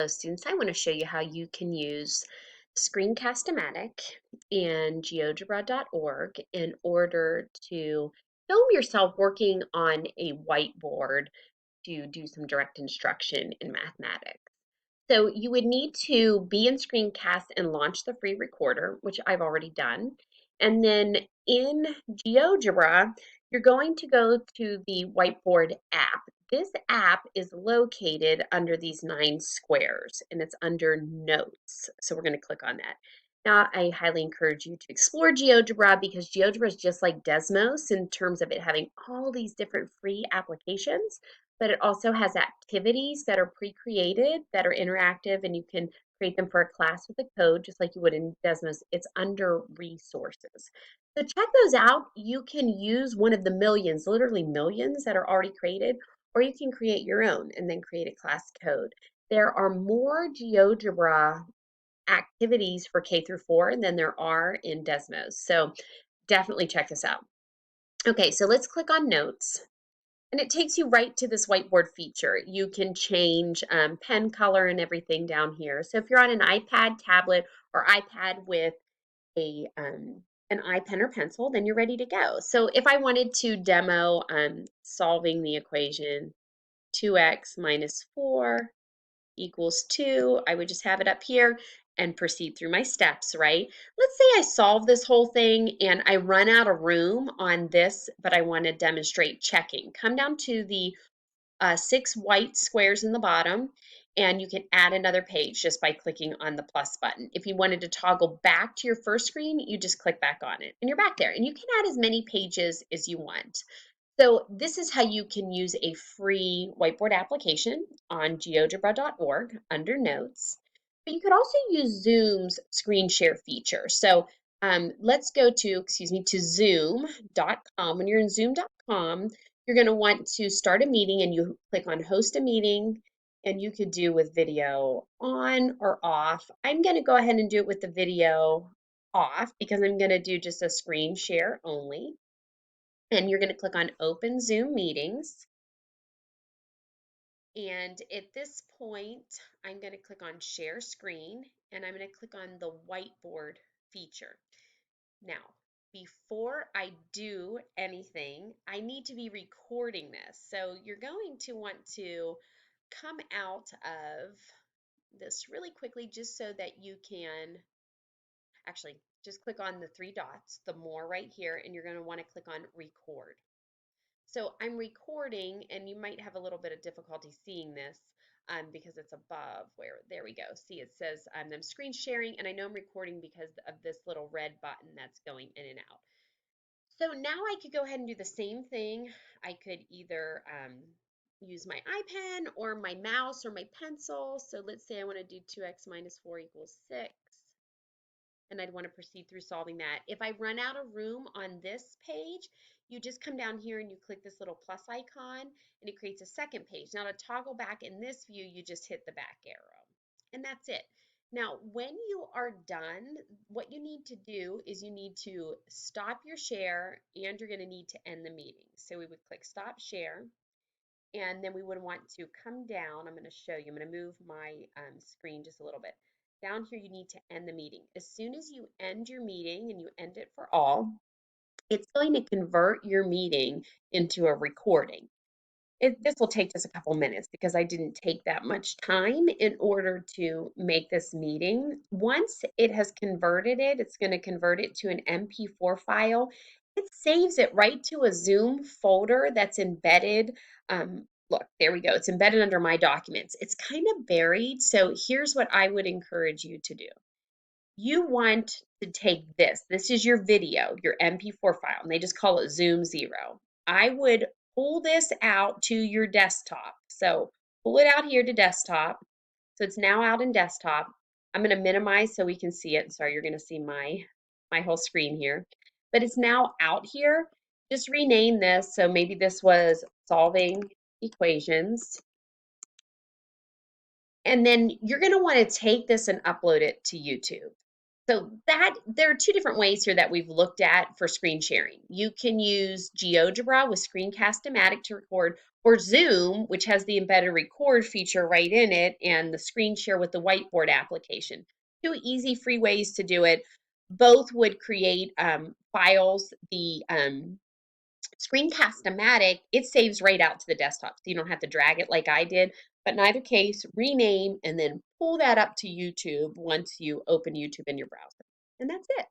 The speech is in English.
Students, I want to show you how you can use Screencast-O-Matic and Geogebra.org in order to film yourself working on a whiteboard to do some direct instruction in mathematics. So you would need to be in Screencast and launch the free recorder, which I've already done. And then in GeoGebra, you're going to go to the Whiteboard app. This app is located under these 9 squares and it's under Notes. So we're going to click on that. Now, I highly encourage you to explore GeoGebra because GeoGebra is just like Desmos in terms of it having all these different free applications, but it also has activities that are pre-created, that are interactive, and you can create them for a class with a code, just like you would in Desmos. It's under resources. So check those out. You can use one of the millions, literally millions that are already created, or you can create your own and then create a class code. There are more GeoGebra activities for K through 4 than there are in Desmos. So definitely check this out. Okay, so let's click on Notes. And it takes you right to this whiteboard feature. You can change pen color and everything down here. So if you're on an iPad, tablet, or iPad with an iPen or pencil, then you're ready to go. So if I wanted to demo solving the equation 2x minus 4 equals 2, I would just have it up here and proceed through my steps, right? Let's say I solve this whole thing and I run out of room on this, but I want to demonstrate checking. Come down to the 6 white squares in the bottom, and you can add another page just by clicking on the plus button. If you wanted to toggle back to your first screen, you just click back on it and you're back there. And you can add as many pages as you want. So this is how you can use a free whiteboard application on geogebra.org under Notes. But you could also use Zoom's screen share feature. So let's go to zoom.com. When you're in zoom.com, you're going to want to start a meeting and you click on host a meeting, and you could do with video on or off. I'm going to go ahead and do it with the video off because I'm going to do just a screen share only. And you're going to click on Open Zoom Meetings. And at this point, I'm going to click on Share Screen, and I'm going to click on the Whiteboard feature. Now, before I do anything, I need to be recording this. So you're going to want to come out of this really quickly just so that you can actually just click on the 3 dots, the more right here, and you're going to want to click on Record. So I'm recording, and you might have a little bit of difficulty seeing this because it's above where, there we go. See, it says I'm screen sharing, and I know I'm recording because of this little red button that's going in and out. So now I could go ahead and do the same thing. I could either use my iPen or my mouse or my pencil. So let's say I want to do 2x minus 4 equals 6. And I'd want to proceed through solving that. If I run out of room on this page, you just come down here and you click this little plus icon and it creates a second page. Now to toggle back in this view, you just hit the back arrow and that's it. Now, when you are done, what you need to do is you need to stop your share and you're going to need to end the meeting. So we would click stop share and then we would want to come down. I'm going to show you. I'm going to move my screen just a little bit. Down here, you need to end the meeting. As soon as you end your meeting and you end it for all, it's going to convert your meeting into a recording. This will take just a couple minutes because I didn't take that much time in order to make this meeting. Once it has converted it, it's going to convert it to an MP4 file. It saves it right to a Zoom folder that's embedded. Look, there we go. It's embedded under My Documents. It's kind of buried, so here's what I would encourage you to do. You want to take this. This is your video, your MP4 file, and they just call it Zoom 0. I would pull this out to your desktop. So pull it out here to desktop. So it's now out in desktop. I'm going to minimize so we can see it. Sorry, you're going to see my whole screen here. But it's now out here. Just rename this. So maybe this was solving equations. And then you're going to want to take this and upload it to YouTube. So that there are two different ways here that we've looked at for screen sharing. You can use GeoGebra with Screencast-O-Matic to record, or Zoom, which has the embedded record feature right in it, and the screen share with the Whiteboard application. Two easy, free ways to do it. Both would create files. The Screencast-O-Matic, it saves right out to the desktop, so you don't have to drag it like I did. But in either case, rename and then pull that up to YouTube once you open YouTube in your browser. And that's it.